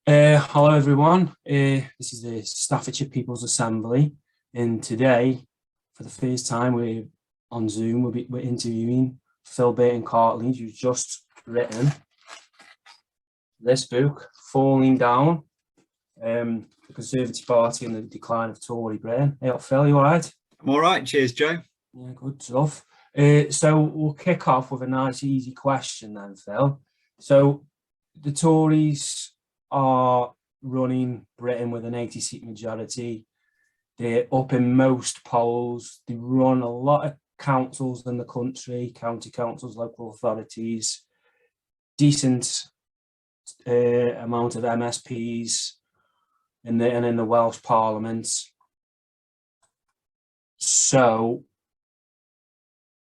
Hello everyone. This is the Staffordshire People's Assembly, and today, for the first time, we're on Zoom. We're interviewing Phil Burton-Cartledge, who's just written this book, "Falling Down: The Conservative Party and the Decline of Tory Britain." Hey, Phil, you all right? I'm all right. Cheers, Joe. Yeah, good stuff. So we'll kick off with a nice, easy question then, Phil. So the Tories are running Britain with an 80-seat majority. They're up in most polls. They run a lot of councils in the country, county councils, local authorities, decent amount of MSPs and in the Welsh Parliament. So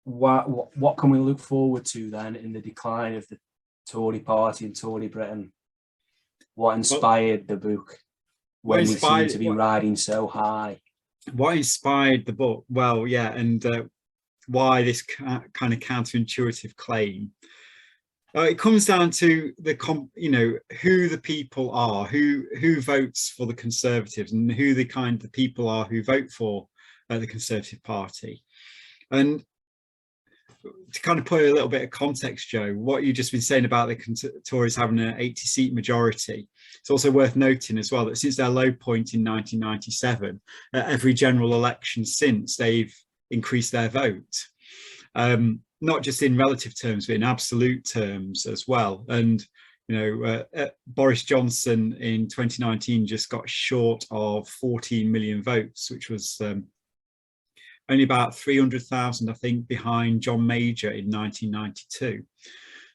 what can we look forward to then in the decline of the Tory party and Tory Britain? What inspired the book when we seem to be riding so high? What inspired the book? Well, yeah, and why this kind of counterintuitive claim? It comes down to who the people are, who votes for the Conservatives, and who the people are who vote for the Conservative Party. And to kind of put a little bit of context, Joe, what you've just been saying about the Tories having an 80-seat majority, it's also worth noting as well that since their low point in 1997, every general election since, they've increased their vote, not just in relative terms, but in absolute terms as well. And Boris Johnson in 2019 just got short of 14 million votes, which was only about 300,000, I think, behind John Major in 1992.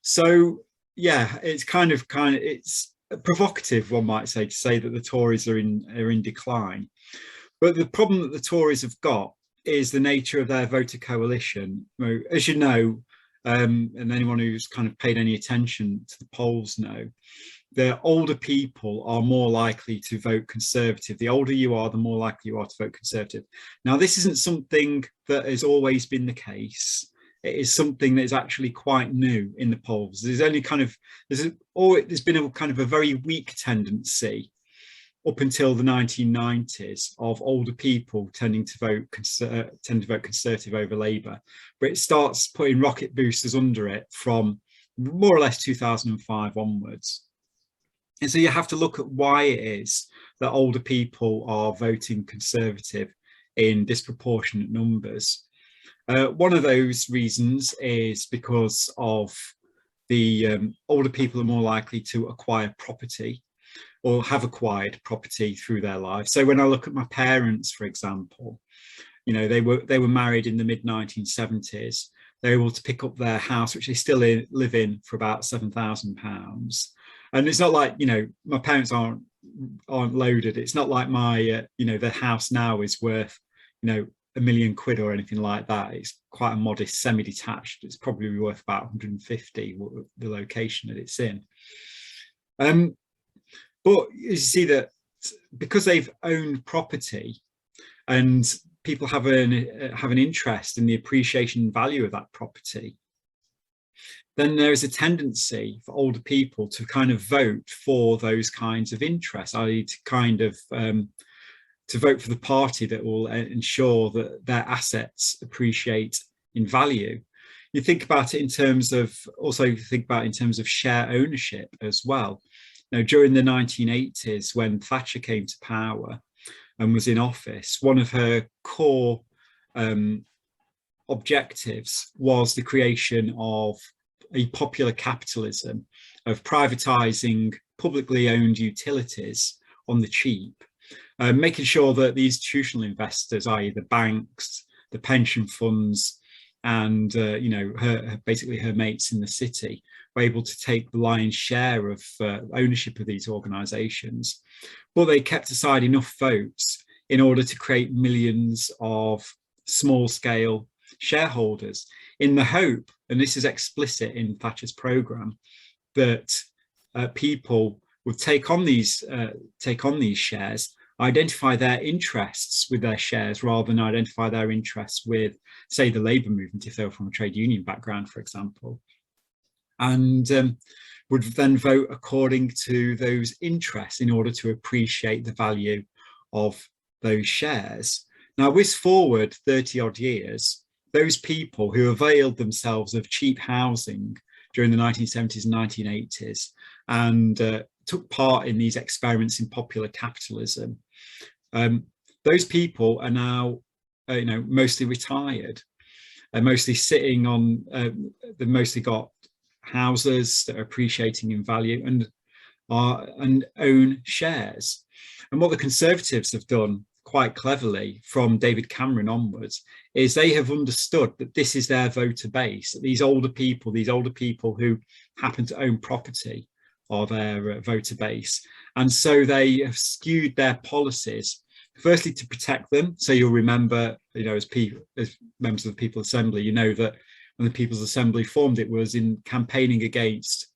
So, yeah, it's it's provocative, one might say, to say that the Tories are in decline. But the problem that the Tories have got is the nature of their voter coalition. As you know, and anyone who's kind of paid any attention to the polls know, the older people are more likely to vote Conservative. The older you are, the more likely you are to vote Conservative. Now, this isn't something that has always been the case. It is something that is actually quite new in the polls. There's been a kind of a very weak tendency up until the 1990s of older people tending to vote Conservative over Labour, but it starts putting rocket boosters under it from more or less 2005 onwards. And so you have to look at why it is that older people are voting Conservative in disproportionate numbers. One of those reasons is because of the older people are more likely to acquire property or have acquired property through their life. So when I look at my parents, for example, they were married in the mid-1970s. They were able to pick up their house, which they still live in, for about £7,000. And it's not like, my parents aren't loaded. It's not like my, their house now is worth, £1 million or anything like that. It's quite a modest semi-detached. It's probably worth about 150, the location that it's in. But you see that because they've owned property and people have an interest in the appreciation and value of that property, then there is a tendency for older people to kind of vote for those kinds of interests, i.e. to vote for the party that will ensure that their assets appreciate in value. You think about it in terms of share ownership as well. Now, during the 1980s, when Thatcher came to power and was in office, one of her core objectives was the creation of a popular capitalism, of privatizing publicly owned utilities on the cheap, making sure that the institutional investors, i.e. the banks, the pension funds, and basically her mates in the city, were able to take the lion's share of ownership of these organizations. But they kept aside enough votes in order to create millions of small-scale shareholders, in the hope, and this is explicit in Thatcher's programme, that people would take on these shares, identify their interests with their shares rather than identify their interests with, say, the labour movement, if they were from a trade union background, for example. and would then vote according to those interests in order to appreciate the value of those shares. Now, whisk forward 30 odd years, those people who availed themselves of cheap housing during the 1970s and 1980s and took part in these experiments in popular capitalism, those people are now, mostly retired, and mostly sitting on, they've mostly got houses that are appreciating in value and own shares. And what the Conservatives have done quite cleverly from David Cameron onwards is they have understood that this is their voter base, that these older people who happen to own property are their voter base. And so they have skewed their policies, firstly to protect them. So you'll remember, as members of the People's Assembly, you know that when the People's Assembly formed, it was in campaigning against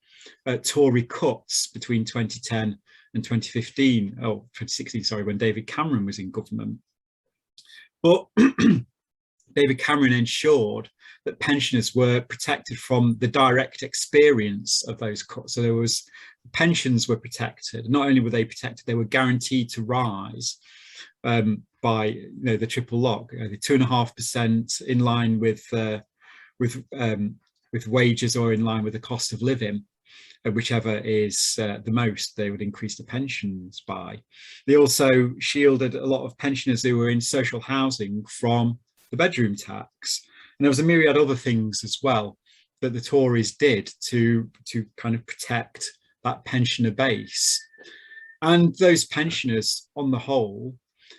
Tory cuts between 2010 and 2016, sorry, when David Cameron was in government. But David Cameron ensured that pensioners were protected from the direct experience of those cuts. So pensions were protected. Not only were they protected, they were guaranteed to rise by the triple lock, the 2.5% in line with wages or in line with the cost of living. Whichever is the most, they would increase the pensions by. They also shielded a lot of pensioners who were in social housing from the bedroom tax. And there was a myriad of other things as well that the Tories did to kind of protect that pensioner base. And those pensioners on the whole,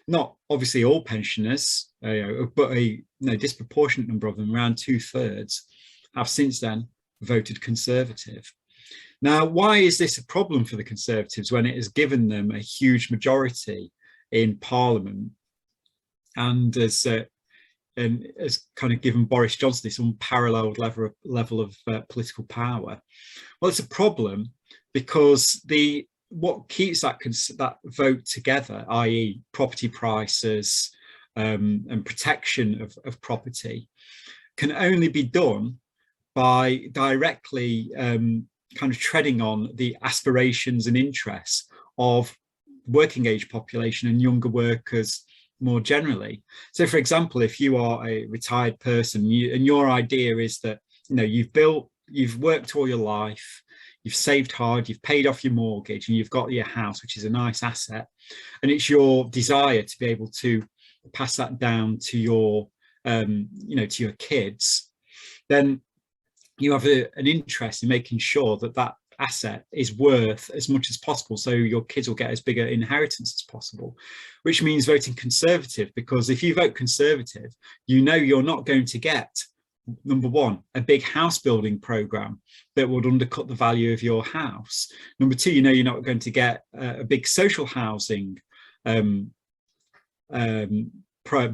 not obviously all pensioners, but a disproportionate number of them, around 2/3, have since then voted Conservative. Now, why is this a problem for the Conservatives when it has given them a huge majority in Parliament and has kind of given Boris Johnson this unparalleled level of political power? Well, it's a problem because what keeps that vote together, i.e. property prices and protection of property, can only be done by directly kind of treading on the aspirations and interests of working age population and younger workers more generally. So, for example, if you are a retired person and your idea is that you've worked all your life, you've saved hard, you've paid off your mortgage, and you've got your house, which is a nice asset, and it's your desire to be able to pass that down to your to your kids, then you have an interest in making sure that that asset is worth as much as possible, so your kids will get as big an inheritance as possible, which means voting Conservative, because if you vote Conservative, you're not going to get, number one, a big house building program that would undercut the value of your house. Number two, you're not going to get a big social housing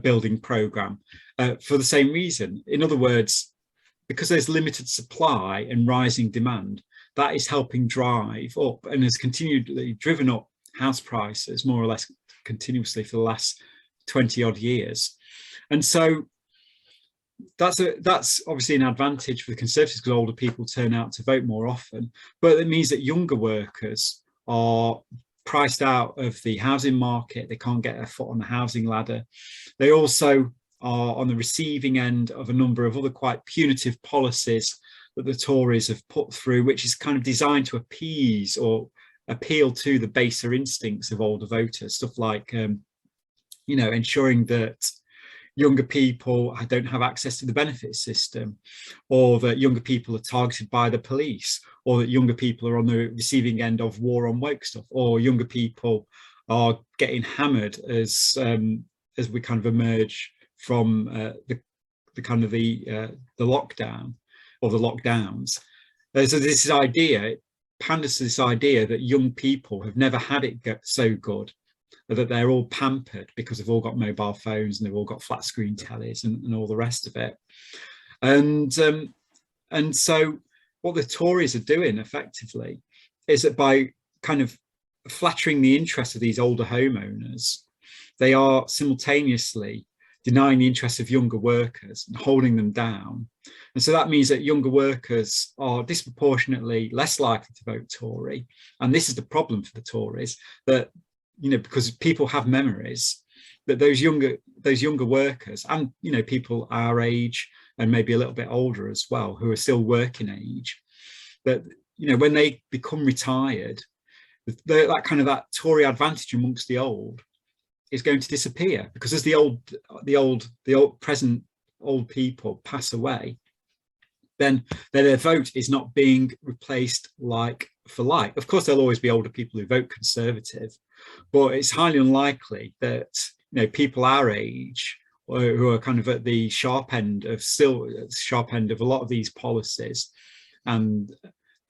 building program for the same reason. In other words, because there's limited supply and rising demand, that is helping drive up and has continually driven up house prices more or less continuously for the last 20 odd years. And so that's obviously an advantage for the Conservatives because older people turn out to vote more often, but it means that younger workers are priced out of the housing market. They can't get their foot on the housing ladder. They also are on the receiving end of a number of other quite punitive policies that the Tories have put through, which is kind of designed to appease or appeal to the baser instincts of older voters. Stuff like, ensuring that younger people don't have access to the benefits system, or that younger people are targeted by the police, or that younger people are on the receiving end of war on woke stuff, or younger people are getting hammered as we kind of emerge from the lockdown or the lockdowns. So this idea panders to this idea that young people have never had it so good, that they're all pampered because they've all got mobile phones and they've all got flat screen tellies and all the rest of it. And so what the Tories are doing effectively is that by kind of flattering the interests of these older homeowners, they are simultaneously denying the interests of younger workers and holding them down. And so that means that younger workers are disproportionately less likely to vote Tory. And this is the problem for the Tories, that, you know, because people have memories, that those younger workers, and, you know, people our age and maybe a little bit older as well, who are still working age, that, you know, when they become retired, that kind of that Tory advantage amongst the old is going to disappear, because as the present old people pass away, then their vote is not being replaced like for like. Of course, there'll always be older people who vote Conservative, but it's highly unlikely that, you know, people our age, or who are kind of at the sharp end of a lot of these policies, and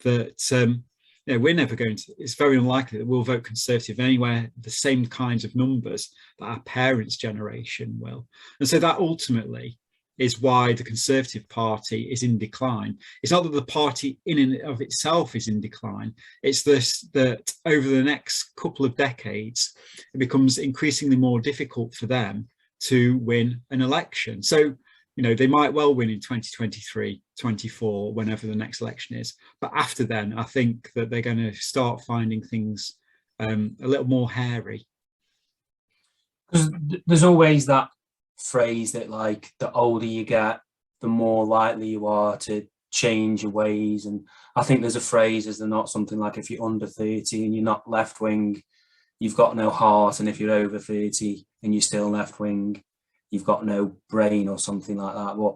that you know, we're never going to, it's very unlikely that we'll vote Conservative anywhere the same kinds of numbers that our parents' generation will. And so that ultimately is why the Conservative Party is in decline. It's not that the party in and of itself is in decline. It's this, that over the next couple of decades, it becomes increasingly more difficult for them to win an election. So, you know, they might well win in 2023, 24, whenever the next election is. But after then, I think that they're going to start finding things a little more hairy. Because there's always that phrase that, like, the older you get, the more likely you are to change your ways. And I think there's a phrase, is there not, something like, if you're under 30 and you're not left wing, you've got no heart, and if you're over 30 and you're still left wing, you've got no brain, or something like that. But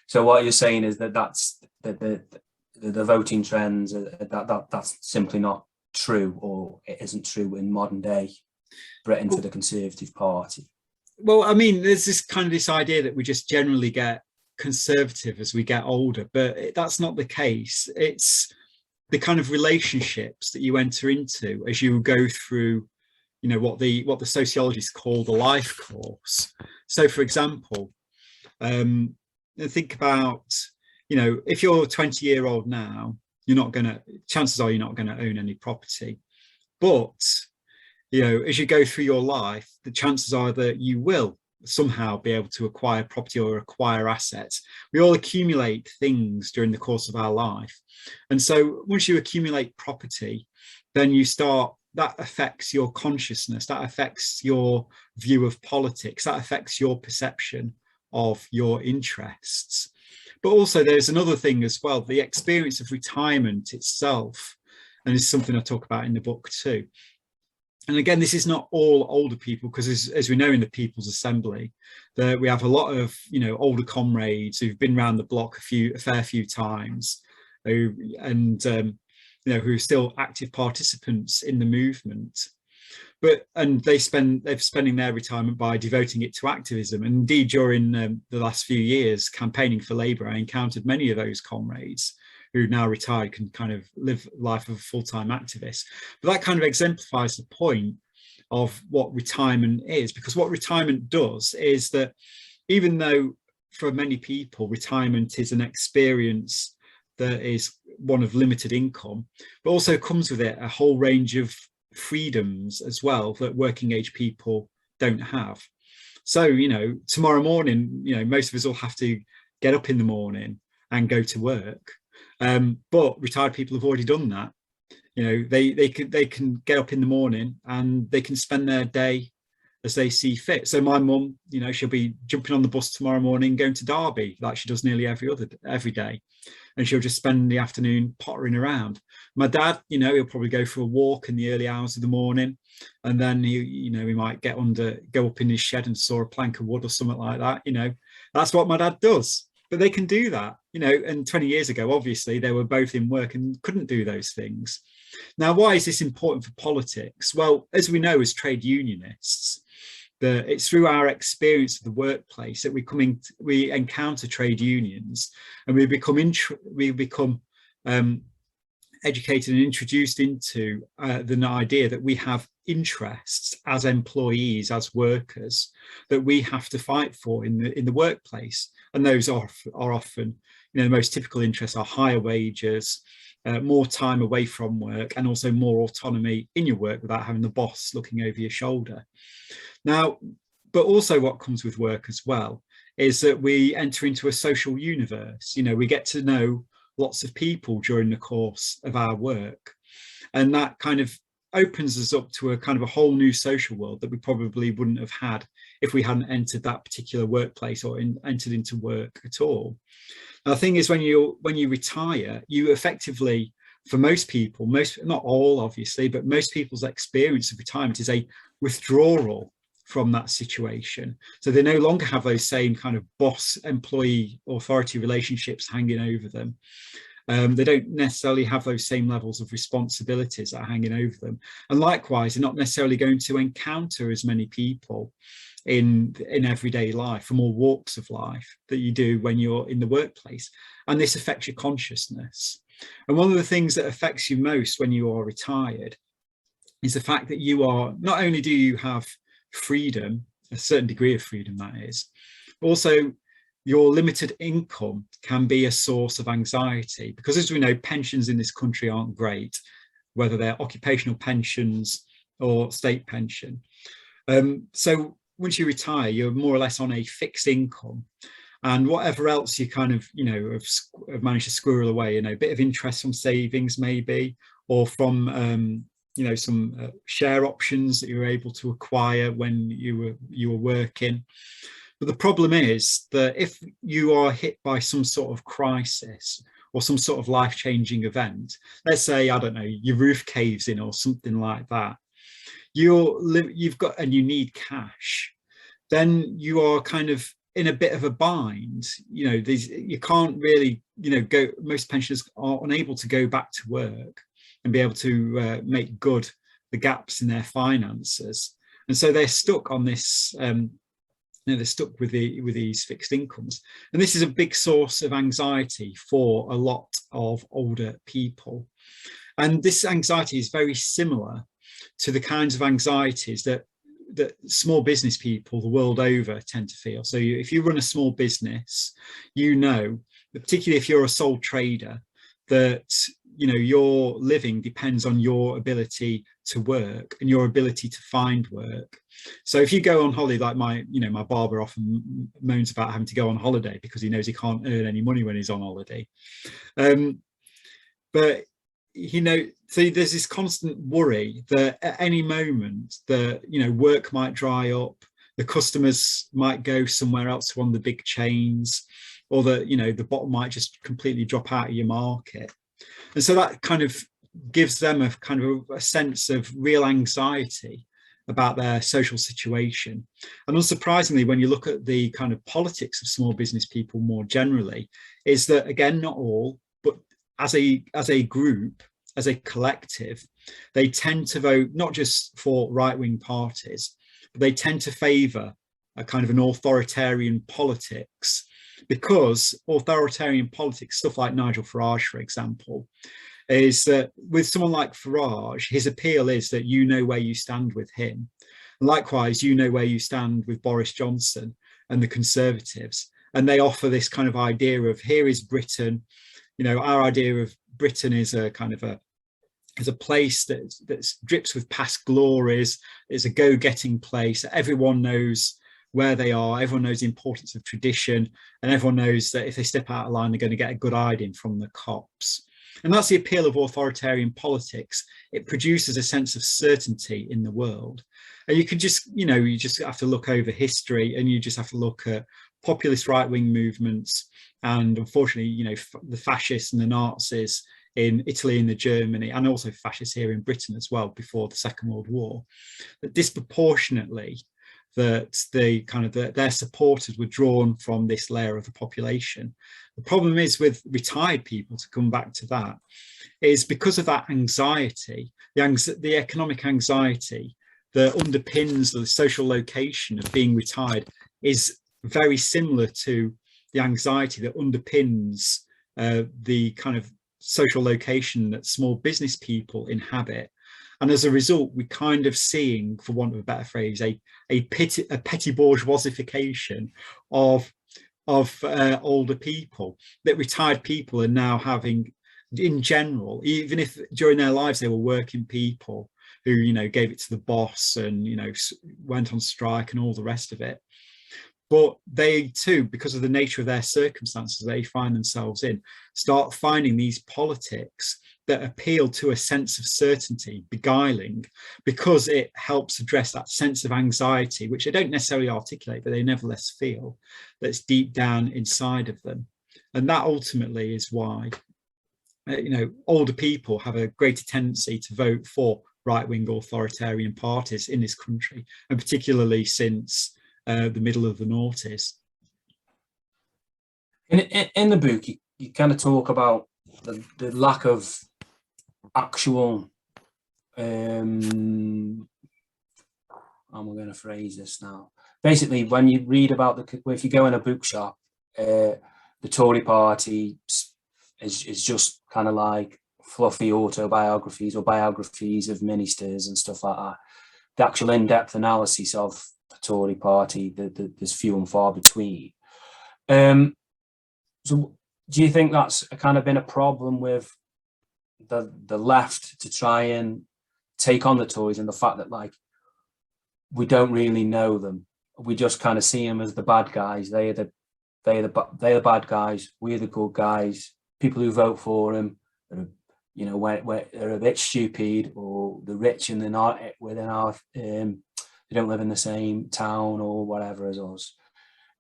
so what you're saying is that that's the voting trends, that's simply not true, or it isn't true in modern day Britain for the Conservative Party. Well, I mean, there's this idea that we just generally get conservative as we get older, but that's not the case. It's the kind of relationships that you enter into as you go through, you know, what the sociologists call the life course. So, for example, think about, you know, if you're a 20-year-old now, chances are you're not going to own any property. But, you know, as you go through your life, the chances are that you will somehow be able to acquire property or acquire assets. We all accumulate things during the course of our life. And so once you accumulate property, then that affects your consciousness, that affects your view of politics, that affects your perception of your interests. But also there's another thing as well, the experience of retirement itself, and it's something I talk about in the book too. And again, this is not all older people, because as we know in the People's Assembly, that we have a lot of, you know, older comrades who've been around the block a fair few times, you know, who are still active participants in the movement. And they're spending their retirement by devoting it to activism. And indeed, during the last few years campaigning for Labour, I encountered many of those comrades who now retired can kind of live life of a full-time activist. But that kind of exemplifies the point of what retirement is, because what retirement does is that, even though for many people retirement is an experience that is one of limited income, but also comes with it a whole range of freedoms as well that working age people don't have. So, you know, tomorrow morning, you know, most of us will have to get up in the morning and go to work. But retired people have already done that. You know, they can get up in the morning and they can spend their day as they see fit. So my mum, you know, she'll be jumping on the bus tomorrow morning, going to Derby like she does nearly every day, and she'll just spend the afternoon pottering around. My dad, you know, he'll probably go for a walk in the early hours of the morning, and then he might go up in his shed and saw a plank of wood or something like that. You know, that's what my dad does. But they can do that, you know, and 20 years ago, obviously, they were both in work and couldn't do those things. Now, why is this important for politics? Well, as we know, as trade unionists, it's through our experience of the workplace that we encounter trade unions, and we become educated and introduced into the idea that we have interests as employees, as workers, that we have to fight for in the workplace. And those are often, you know, the most typical interests are higher wages, more time away from work, and also more autonomy in your work without having the boss looking over your shoulder. Now, But also what comes with work as well is that we enter into a social universe. You know, we get to know lots of people during the course of our work. And that kind of opens us up to a kind of a whole new social world that we probably wouldn't have had if we hadn't entered that particular workplace or entered into work at all. Now, the thing is, when you retire, you effectively, for most people, not all obviously, but most people's experience of retirement is a withdrawal from that situation. So they no longer have those same kind of boss employee authority relationships hanging over them. They don't necessarily have those same levels of responsibilities that are hanging over them. And likewise, they're not necessarily going to encounter as many people in everyday life from all walks of life that you do when you're in the workplace. And this affects your consciousness. And one of the things that affects you most when you are retired is the fact that you are, not only do you have freedom, a certain degree of freedom that is, but also your limited income can be a source of anxiety, because as we know, pensions in this country aren't great, whether they're occupational pensions or state pension. So once you retire, you're more or less on a fixed income, and whatever else you kind of, you know, have managed to squirrel away, you know, a bit of interest from savings maybe, or from you know, some share options that you were able to acquire when you were working. But the problem is that if you are hit by some sort of crisis or some sort of life-changing event, let's say, I don't know, your roof caves in or something like that, you've got, and you need cash, then you are kind of in a bit of a bind. You know, you can't really, you know, go, most pensioners are unable to go back to work and be able to make good the gaps in their finances, and so they're stuck on this. They're stuck with these fixed incomes, and this is a big source of anxiety for a lot of older people. And this anxiety is very similar to the kinds of anxieties that small business people the world over tend to feel. So if you run a small business, you know, particularly if you're a sole trader, that, you know, your living depends on your ability to work and your ability to find work. So if you go on holiday, like my barber often moans about having to go on holiday because he knows he can't earn any money when he's on holiday. But, you know, so there's this constant worry that at any moment that, you know, work might dry up, the customers might go somewhere else to one of the big chains, or that, you know, the bottom might just completely drop out of your market. And so that kind of gives them a kind of a sense of real anxiety about their social situation. And unsurprisingly, when you look at the kind of politics of small business people more generally, is that, again, not all, but as a group, as a collective, they tend to vote not just for right-wing parties, but they tend to favour a kind of an authoritarian politics, because authoritarian politics, stuff like Nigel Farage, for example, is that with someone like Farage, his appeal is that you know where you stand with him. And likewise, you know where you stand with Boris Johnson and the Conservatives. And they offer this kind of idea of, here is Britain. You know, our idea of Britain is a kind of a place that drips with past glories. It's a go-getting place. Everyone knows where they are, everyone knows the importance of tradition, and everyone knows that if they step out of line, they're going to get a good hiding from the cops. And that's the appeal of authoritarian politics. It produces a sense of certainty in the world. And you could just, you know, you just have to look over history, and you just have to look at populist right-wing movements. And unfortunately, you know, the fascists and the Nazis in Italy and Germany, and also fascists here in Britain as well before the Second World War, that disproportionately that their supporters were drawn from this layer of the population. The problem is with retired people, to come back to that, is because of that anxiety, the economic anxiety that underpins the social location of being retired is very similar to the anxiety that underpins the kind of social location that small business people inhabit. And as a result, we're kind of seeing, for want of a better phrase, a petty bourgeoisification of older people, that retired people are now having, in general, even if during their lives they were working people who, you know, gave it to the boss and, you know, went on strike and all the rest of it. But they too, because of the nature of their circumstances they find themselves in, start finding these politics that appeal to a sense of certainty, beguiling, because it helps address that sense of anxiety, which they don't necessarily articulate, but they nevertheless feel, that's deep down inside of them. And that ultimately is why, you know, older people have a greater tendency to vote for right-wing authoritarian parties in this country, and particularly since the middle of the noughties. In the book, you kind of talk about the lack of actual, how am I going to phrase this now? Basically, when you read about if you go in a bookshop, the Tory party is just kind of like fluffy autobiographies or biographies of ministers and stuff like that. The actual in-depth analysis of the Tory party, there's few and far between. So do you think that's kind of been a problem with the left to try and take on the Tories, and the fact that, like, we don't really know them, we just kind of see them as the bad guys? They're the bad guys, we're the good guys. People who vote for them, you know, where they're a bit stupid, or the rich and they're not within our, they don't live in the same town or whatever as us.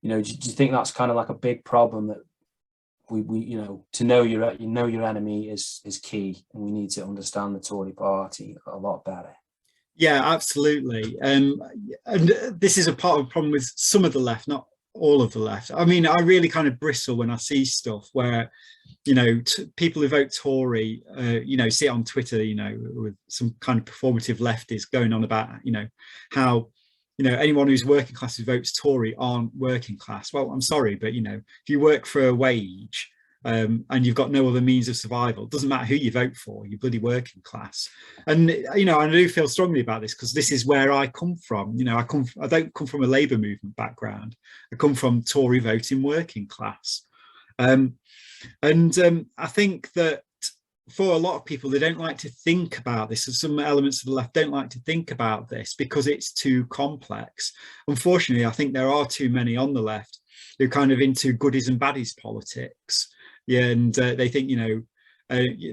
You know, do you think that's kind of like a big problem, that we you know, to know your enemy is key, and we need to understand the Tory party a lot better? Yeah, absolutely. And this is a part of the problem with some of the left, not all of the left. I mean, I really kind of bristle when I see stuff where, you know, people who vote Tory, you know, see it on Twitter, you know, with some kind of performative leftists going on about, you know, how, you know, anyone who's working class who votes Tory aren't working class. Well, I'm sorry, but, you know, if you work for a wage and you've got no other means of survival, it doesn't matter who you vote for, you're bloody working class. And, you know, I do feel strongly about this because this is where I come from. You know, I don't come from a Labour movement background. I come from Tory voting working class. I think that for a lot of people, they don't like to think about this, and some elements of the left don't like to think about this because it's too complex. Unfortunately, I think there are too many on the left who are kind of into goodies and baddies politics. Yeah, and they think, you know,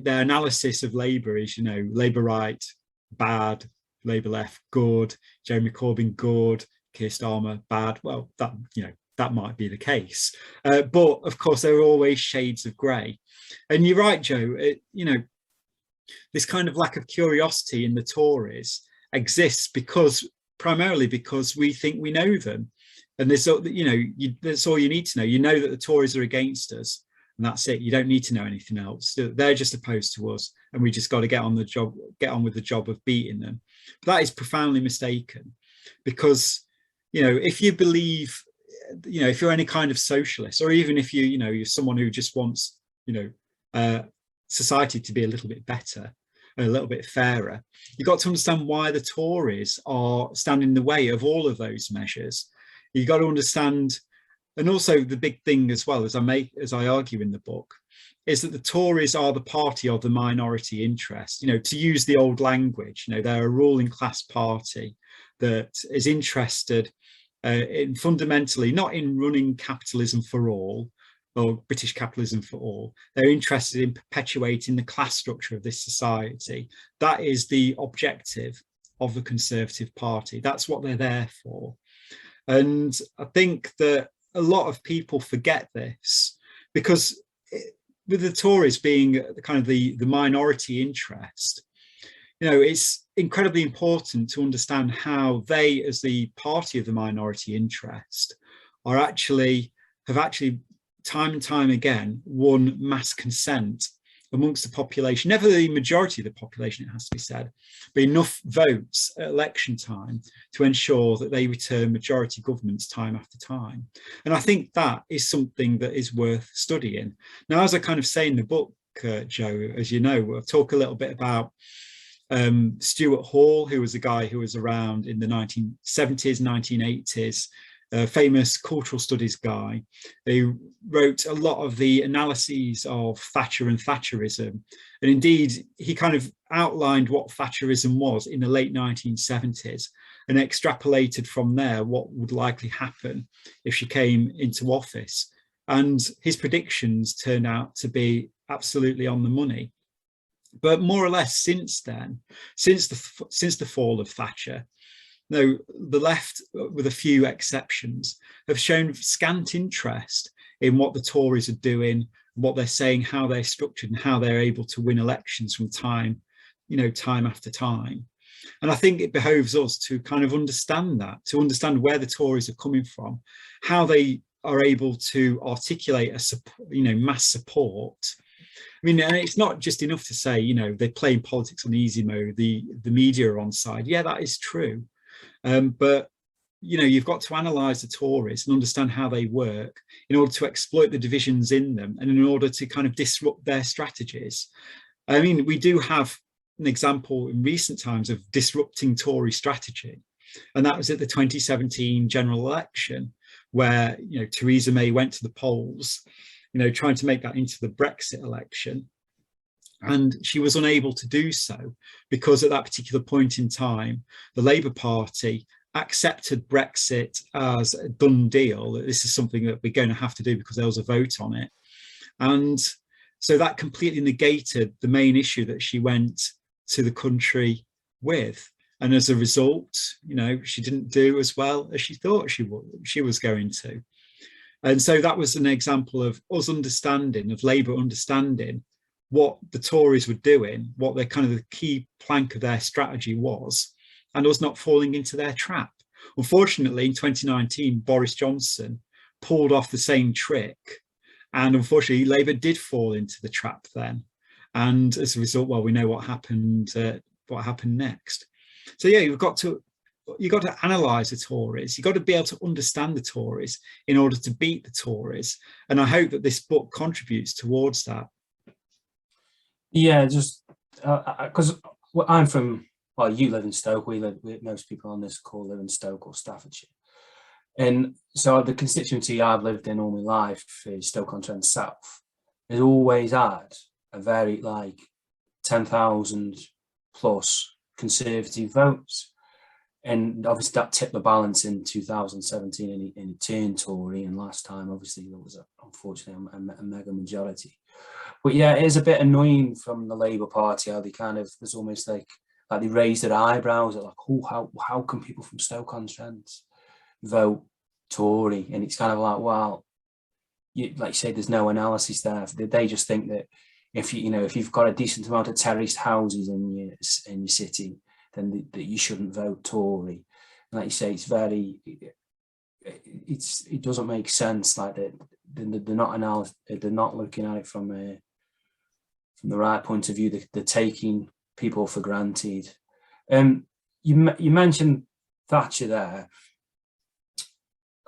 their analysis of Labour is, you know, Labour right, bad, Labour left, good, Jeremy Corbyn, good, Keir Starmer, bad. Well, that, you know, that might be the case. But of course, there are always shades of grey. And you're right, Joe, you know, this kind of lack of curiosity in the Tories exists primarily because we think we know them. And there's, you know, that's all you need to know. You know that the Tories are against us, and that's it. You don't need to know anything else. They're just opposed to us, and we just got to get on with the job of beating them. But that is profoundly mistaken, because, you know, if you believe, you know, if you're any kind of socialist, or even if you know, you're someone who just wants, you know, society to be a little bit better, a little bit fairer, you've got to understand why the Tories are standing in the way of all of those measures. You've got to understand, and also the big thing as well, as I argue in the book, is that the Tories are the party of the minority interest. You know, to use the old language, you know, they're a ruling class party that is interested in fundamentally not in running capitalism for all, or British capitalism for all. They're interested in perpetuating the class structure of this society. That is the objective of the Conservative Party. That's what they're there for. And I think that a lot of people forget this, because with the Tories being kind of the minority interest, you know, it's incredibly important to understand how they, as the party of the minority interest, have actually time and time again won mass consent amongst the population, never the majority of the population, it has to be said, but enough votes at election time to ensure that they return majority governments time after time. And I think that is something that is worth studying. Now, as I kind of say in the book, Joe, as you know, we'll talk a little bit about Stuart Hall, who was a guy who was around in the 1970s, 1980s, a famous cultural studies guy who wrote a lot of the analyses of Thatcher and Thatcherism. And indeed, he kind of outlined what Thatcherism was in the late 1970s and extrapolated from there what would likely happen if she came into office. And his predictions turned out to be absolutely on the money. But more or less since then, since the fall of Thatcher, no, the left, with a few exceptions, have shown scant interest in what the Tories are doing, what they're saying, how they're structured, and how they're able to win elections from time after time. And I think it behoves us to kind of understand that, to understand where the Tories are coming from, how they are able to articulate mass support. I mean, and it's not just enough to say, they're playing politics on easy mode, the media are on side. Yeah, that is true. But you've got to analyse the Tories and understand how they work in order to exploit the divisions in them and in order to kind of disrupt their strategies. I mean, we do have an example in recent times of disrupting Tory strategy, and that was at the 2017 general election, where Theresa May went to the polls, trying to make that into the Brexit election. And she was unable to do so because at that particular point in time, the Labour Party accepted Brexit as a done deal. This is something that we're going to have to do because there was a vote on it. And so that completely negated the main issue that she went to the country with. And as a result, she didn't do as well as she thought she was going to. And so that was an example of us understanding, of Labour understanding what the Tories were doing, what their kind of the key plank of their strategy was, and us not falling into their trap. Unfortunately, in 2019, Boris Johnson pulled off the same trick. And unfortunately, Labour did fall into the trap then. And as a result, well, we know what happened next. So yeah, you've got to analyse the Tories. You've got to be able to understand the Tories in order to beat the Tories. And I hope that this book contributes towards that. Yeah, just because I'm from, well, you live in Stoke. Most people on this call live in Stoke or Staffordshire. And so the constituency I've lived in all my life is Stoke-on-Trent South. Has always had a very 10,000 plus Conservative votes. And obviously that tipped the balance in 2017 and it turned Tory. And last time, obviously, there was unfortunately a mega majority. But yeah, it is a bit annoying from the Labour Party how they kind of, it's almost like they raised their eyebrows at how can people from Stoke-on-Trent vote Tory? And it's kind of like, well, like you say, there's no analysis there. They just think that if you've got a decent amount of terraced houses in your city, then that you shouldn't vote Tory. And like you say, it doesn't make sense. Like they're not looking at it from the right point of view. They're taking people for granted. You mentioned Thatcher there.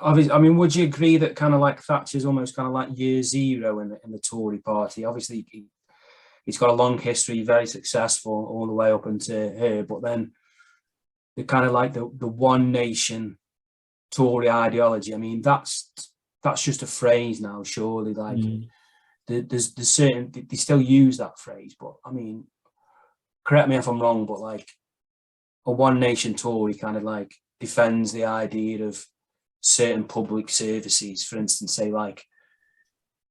Obviously, I mean, would you agree that kind of like Thatcher's almost kind of like year zero in the Tory party? Obviously, he's got a long history, very successful all the way up into here. But then the kind of like the one nation Tory ideology. I mean, that's just a phrase now, surely. Like there's certain, they still use that phrase, but I mean, correct me if I'm wrong, but like a one nation Tory kind of like defends the idea of certain public services. For instance, say like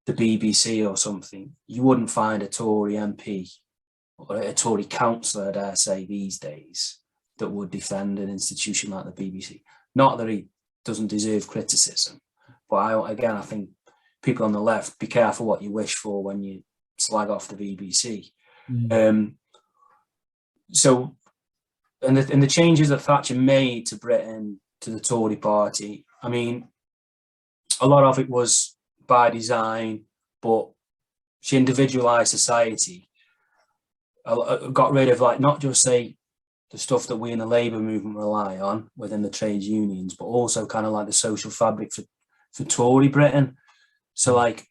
the BBC or something, you wouldn't find a Tory MP or a Tory councillor, I dare say, these days that would defend an institution like the BBC. Not that he doesn't deserve criticism, but I think people on the left, be careful what you wish for when you slag off the BBC. So, and the changes that Thatcher made to Britain, to the Tory party, I mean, a lot of it was by design, but she individualised society, got rid of like not just say the stuff that we in the Labour movement rely on within the trade unions, but also kind of like the social fabric for Tory Britain. So like,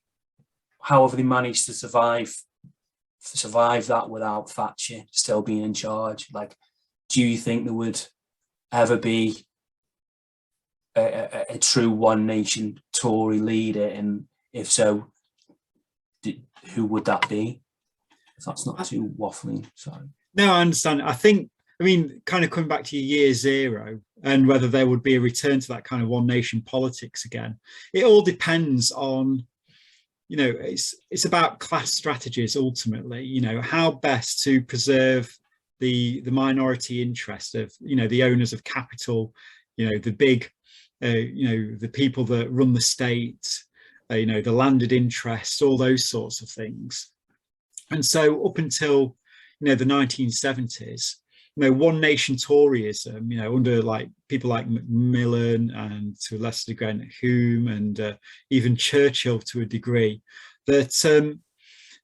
how have they managed to survive that without Thatcher still being in charge? Like, do you think there would ever be a true one nation Tory leader? And if so, who would that be? If that's not too waffling, sorry. No, I understand. I mean, kind of coming back to your year zero and whether there would be a return to that kind of one nation politics again, it all depends on, you know, it's about class strategies ultimately, you know, how best to preserve the minority interest of, you know, the owners of capital, you know, the big, you know, the people that run the state, you know, the landed interests, all those sorts of things. And so up until, you know, the 1970s, you know, one nation Toryism, you know, under like people like Macmillan and to a lesser degree Hume and even Churchill to a degree, that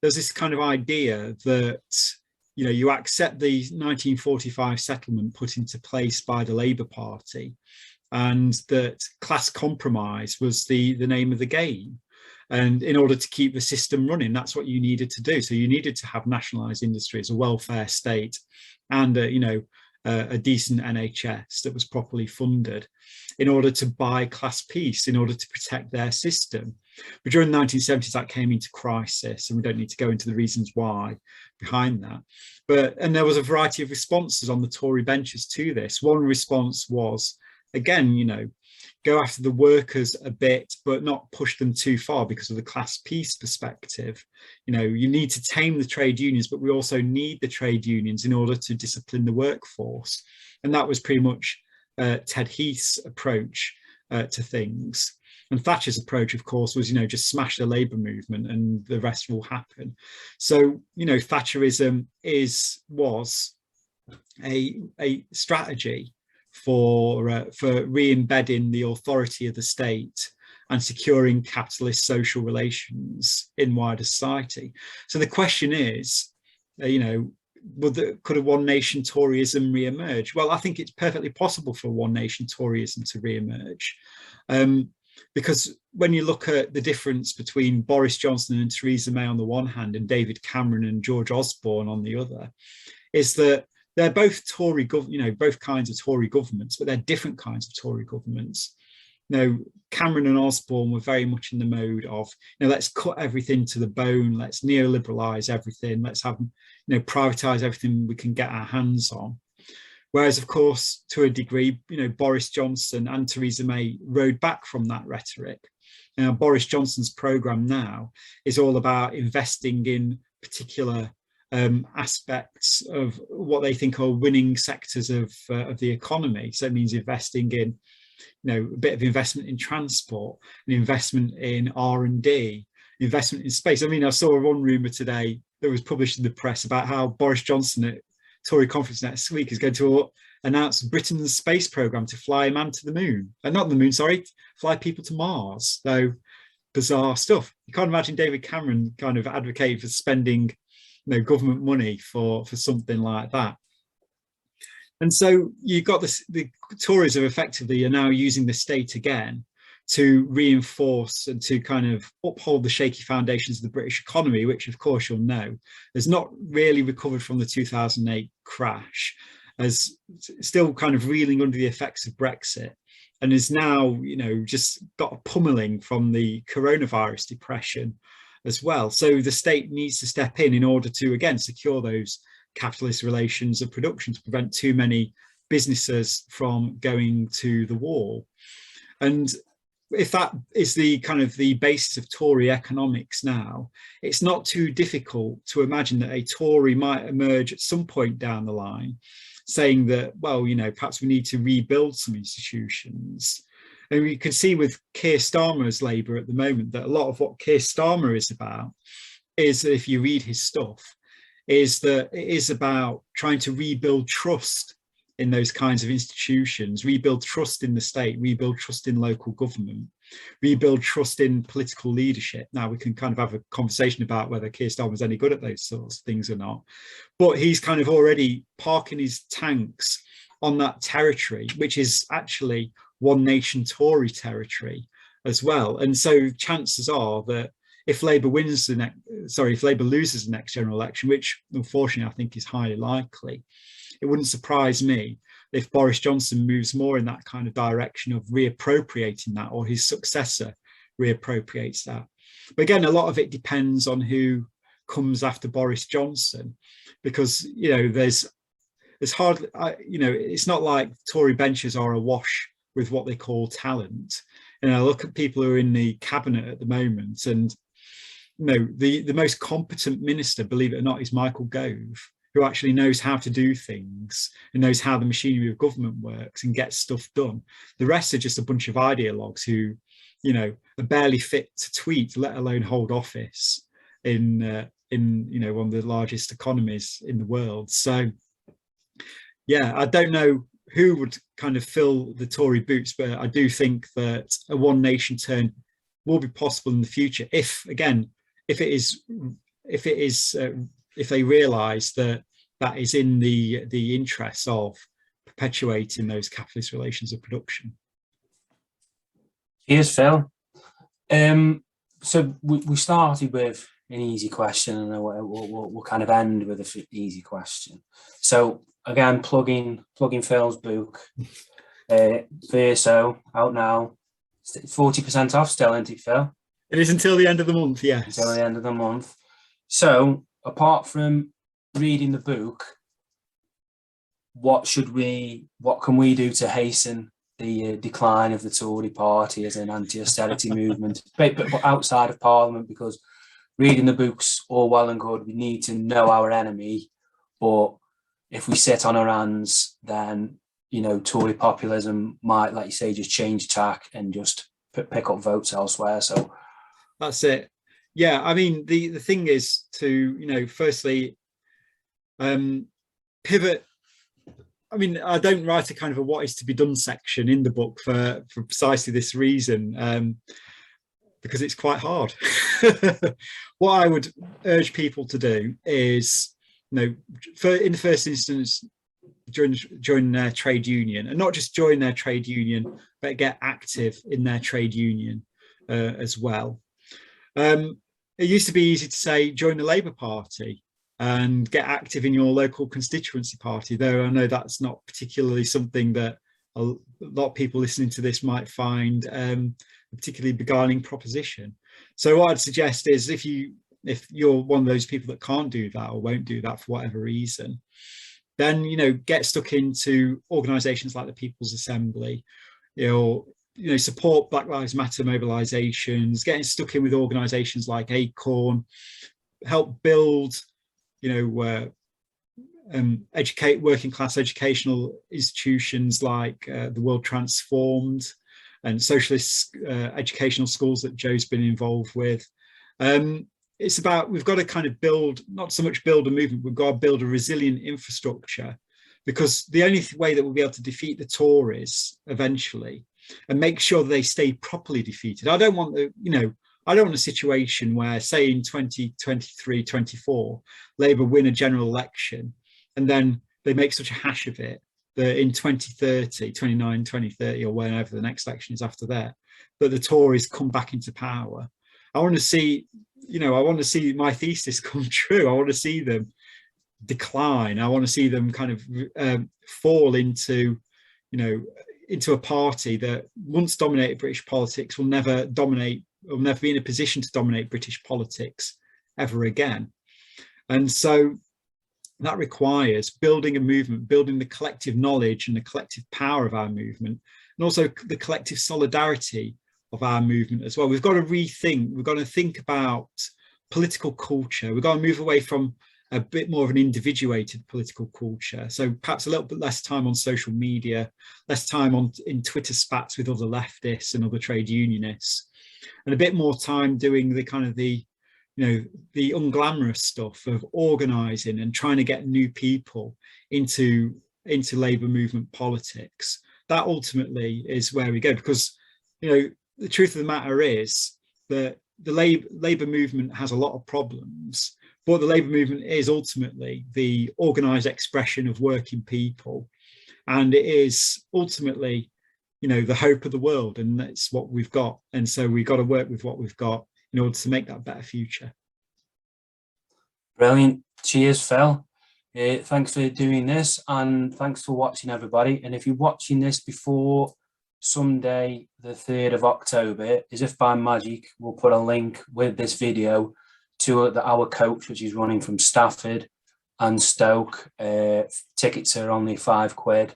there's this kind of idea that, you know, you accept the 1945 settlement put into place by the Labour Party, and that class compromise was the name of the game. And in order to keep the system running, that's what you needed to do. So you needed to have nationalised industries, a welfare state, and you know, a decent NHS that was properly funded in order to buy class peace, in order to protect their system. But during the 1970s, that came into crisis, and we don't need to go into the reasons why behind that. And there was a variety of responses on the Tory benches to this. One response was, again, you know, go after the workers a bit, but not push them too far because of the class peace perspective. You know, you need to tame the trade unions, but we also need the trade unions in order to discipline the workforce. And that was pretty much Ted Heath's approach to things. And Thatcher's approach, of course, was, you know, just smash the labour movement and the rest will happen. So, you know, Thatcherism was a strategy for re-embedding the authority of the state and securing capitalist social relations in wider society. So the question is, you know, could a one nation Toryism re-emerge? Well, I think it's perfectly possible for one nation Toryism to re-emerge. Because when you look at the difference between Boris Johnson and Theresa May on the one hand and David Cameron and George Osborne on the other, is that they're both Tory, you know, both kinds of Tory governments, but they're different kinds of Tory governments. You know, Cameron and Osborne were very much in the mode of, you know, let's cut everything to the bone, let's neoliberalize everything, let's have, you know, privatize everything we can get our hands on. Whereas, of course, to a degree, you know, Boris Johnson and Theresa May rode back from that rhetoric. Now, Boris Johnson's programme now is all about investing in particular aspects of what they think are winning sectors of the economy. So it means investing in, you know, a bit of investment in transport, an investment in R&D, investment in space. I mean, I saw one rumour today that was published in the press about how Boris Johnson at Tory conference next week is going to announce Britain's space programme to fly a man to the moon. Not the moon, sorry, fly people to Mars. So bizarre stuff. You can't imagine David Cameron kind of advocating for spending, you know, government money for something like that. And so you've got this, the Tories are effectively now using the state again to reinforce and to kind of uphold the shaky foundations of the British economy, which of course you'll know has not really recovered from the 2008 crash, as still kind of reeling under the effects of Brexit, and is now, you know, just got a pummeling from the coronavirus depression as well. So the state needs to step in order to, again, secure those capitalist relations of production, to prevent too many businesses from going to the wall. And if that is the kind of the basis of Tory economics now, it's not too difficult to imagine that a Tory might emerge at some point down the line saying that, well, you know, perhaps we need to rebuild some institutions. And we can see with Keir Starmer's Labour at the moment that a lot of what Keir Starmer is about is, if you read his stuff, is that it is about trying to rebuild trust in those kinds of institutions, rebuild trust in the state, rebuild trust in local government, rebuild trust in political leadership. Now we can kind of have a conversation about whether Keir Starmer's any good at those sorts of things or not, but he's kind of already parking his tanks on that territory, which is actually one nation Tory territory as well. And so chances are that if Labour wins the next, if Labour loses the next general election, which unfortunately I think is highly likely, it wouldn't surprise me if Boris Johnson moves more in that kind of direction of reappropriating that, or his successor reappropriates that. But again, a lot of it depends on who comes after Boris Johnson, because there's hardly it's not like Tory benches are awash with what they call talent. Look at people who are in the cabinet at the moment, and the most competent minister, believe it or not, is Michael Gove, who actually knows how to do things and knows how the machinery of government works and gets stuff done. The rest are just a bunch of ideologues who are barely fit to tweet, let alone hold office in one of the largest economies in the world. So yeah, I don't know who would kind of fill the Tory boots, but I do think that a one nation turn will be possible in the future if they realise that is in the interests of perpetuating those capitalist relations of production. Cheers, Phil. So we started with an easy question, and we'll kind of end with an easy question. So again, plugging Phil's book, Verso, out now. 40% off still, isn't it, Phil? It is until the end of the month, yes. Until the end of the month. So apart from reading the book, what can we do to hasten the decline of the Tory party as an anti-austerity movement, but outside of Parliament? Because reading the book's all well and good, we need to know our enemy, but if we sit on our hands, then Tory populism might, like you say, just change tack and just pick up votes elsewhere. So that's it. Yeah, I mean, the thing is to firstly pivot. I mean, I don't write a kind of a what is to be done section in the book for precisely this reason, because it's quite hard. What I would urge people to do is, in the first instance, join their trade union, and not just join their trade union, but get active in their trade union as well. It used to be easy to say join the Labour Party and get active in your local constituency party, though I know that's not particularly something that a lot of people listening to this might find a particularly beguiling proposition. So what I'd suggest is if you're one of those people that can't do that or won't do that for whatever reason, then get stuck into organisations like the People's Assembly, support Black Lives Matter mobilisations, getting stuck in with organisations like Acorn, help build educate working class educational institutions like the World Transformed and socialist educational schools that Joe's been involved with. It's about, we've got to kind of build, not so much build a movement, we've got to build a resilient infrastructure, because the only way that we'll be able to defeat the Tories eventually and make sure they stay properly defeated. I don't want a situation where, say, in 2023, 24, Labour win a general election and then they make such a hash of it that in 2030, 29, 2030, or whenever the next election is after that the Tories come back into power. I want to see, my thesis come true. I want to see them decline. I want to see them kind of fall into a party that once dominated British politics will never be in a position to dominate British politics ever again. And so that requires building a movement, building the collective knowledge and the collective power of our movement, and also the collective solidarity of our movement as well. We've got to rethink, we've got to think about political culture. We've got to move away from a bit more of an individuated political culture. So perhaps a little bit less time on social media, less time in Twitter spats with other leftists and other trade unionists, and a bit more time doing the kind of the unglamorous stuff of organising and trying to get new people into labour movement politics. That ultimately is where we go, because the truth of the matter is that the labour movement has a lot of problems, but the labour movement is ultimately the organised expression of working people, and it is ultimately the hope of the world, and that's what we've got. And so we've got to work with what we've got in order to make that better future. Brilliant. Cheers, Phil. Thanks for doing this, and thanks for watching, everybody. And if you're watching this before Sunday, the 3rd of October, as if by magic, we'll put a link with this video to our coach, which is running from Stafford and Stoke. Tickets are only £5.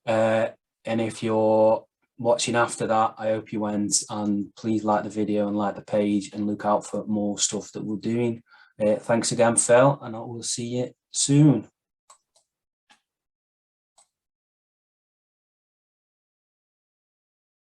And if you're watching after that, I hope you went, and please like the video and like the page and look out for more stuff that we're doing. Thanks again, Phil, and I will see you soon.